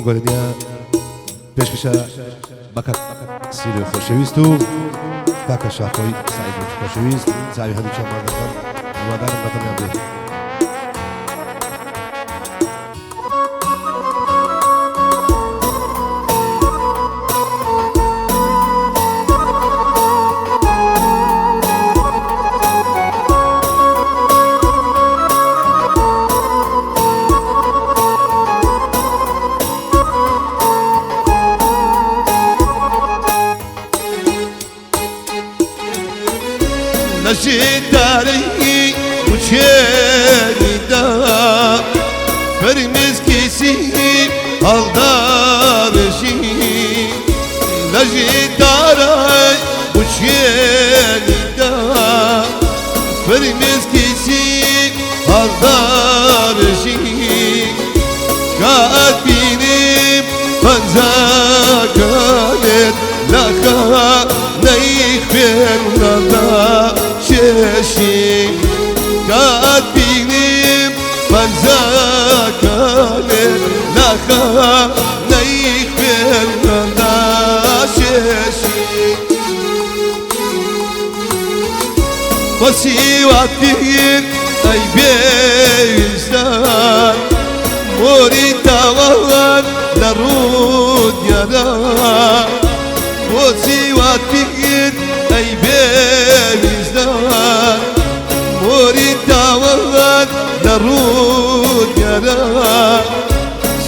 گۆرەنیا پێشکەشە بەکەک سیری خۆشەویست و کاکە شاخۆی سعید خۆشەویست چاوی هەردوو چامان دەکەم هیوادارم بەتەمیان بێت. نشیداری بچه‌ی دا فرمیز کسی حالدارشی نشیداری بچه‌ی دا فرمیز کسی حالدارشی قد بینیم فنزاکانت لخا نیخبر شاشي قد بينيم فنزاكاني لخا نيخبر لنا شاشي وسيواتين اي بيزدان مريد وان لرود يدا وسيواتين اي بيزدان مريد داوان لرود يدا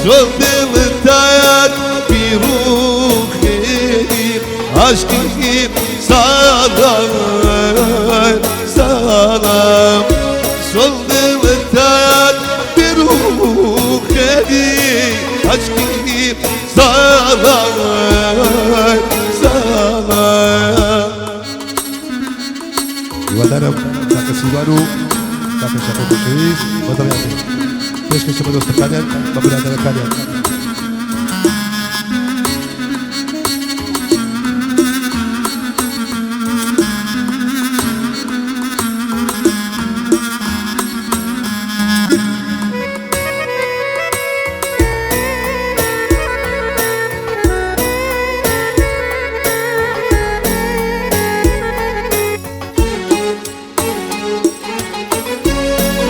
صد التايات بروحي عشقي سلام سلام صد التايات بروحي عشقي سلام سلام. هیوادارم کاکە سیروان و کاکە شاخۆی خۆشەویست بەتەمیان بێت. پێشکەشە بە دۆستەکانیان بە برادەرەکانیان.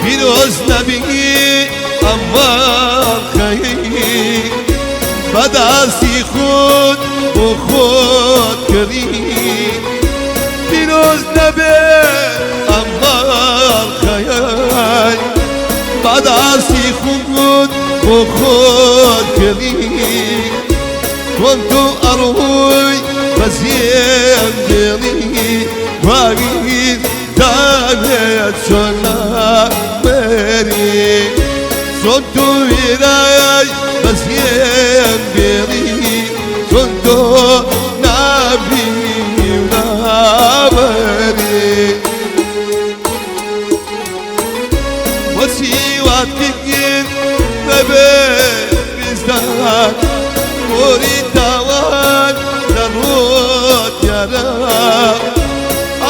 پیروز نبینی اما خیلی بدستی خود و خود کردی پیروز نبی اما خیلی بدستی خود و خود کردی کنتو اروی بزیم دلی وگیر دانت شنا بری صدو ویرای بزیم بری صدو نبی نبری وسیوات بگیر نبیزدان موری تاوان لرود یارا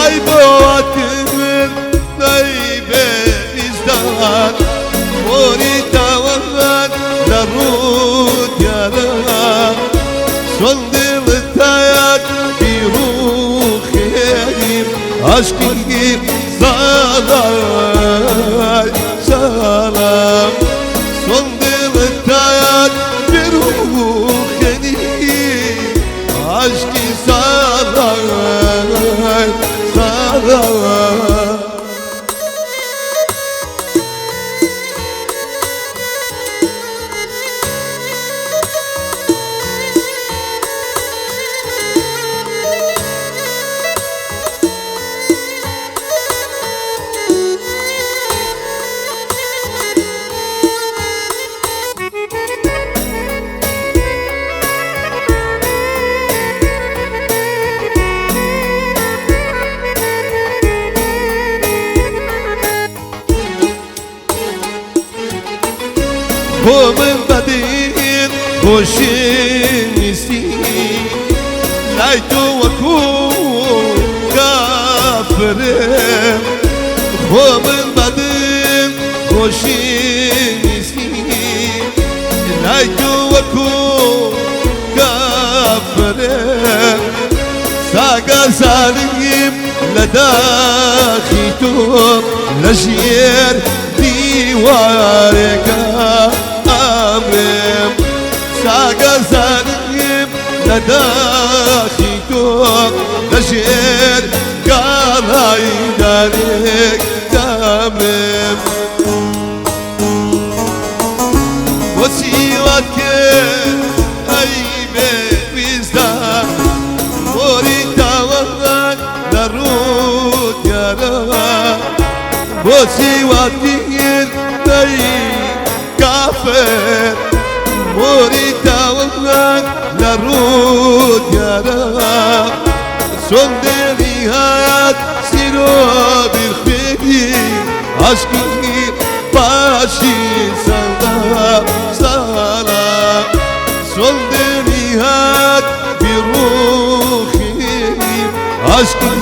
ای بواتمن ای بریزدان موری تاوان لرود یارا صندل تایت بیروخیم عشقی سلام سلام صندل تایت بیروخیم عشقی سلام سلام. من بدين خوشنیستی لای تو وکو کافرم من بدین خوشنیستی لای تو وکو ظالم لداخي تو لجير ديوارك أمرم ساقا ظالم لداخي تو لجير قالاي دارك أمرم وسيوتك أي بيزدان وسيواتين داي كافر موريتا وغان لرود يا رب صندلي هات سيرو بالخيدي عشقي باشي سلام سلام صندلي هات بروحي عشقي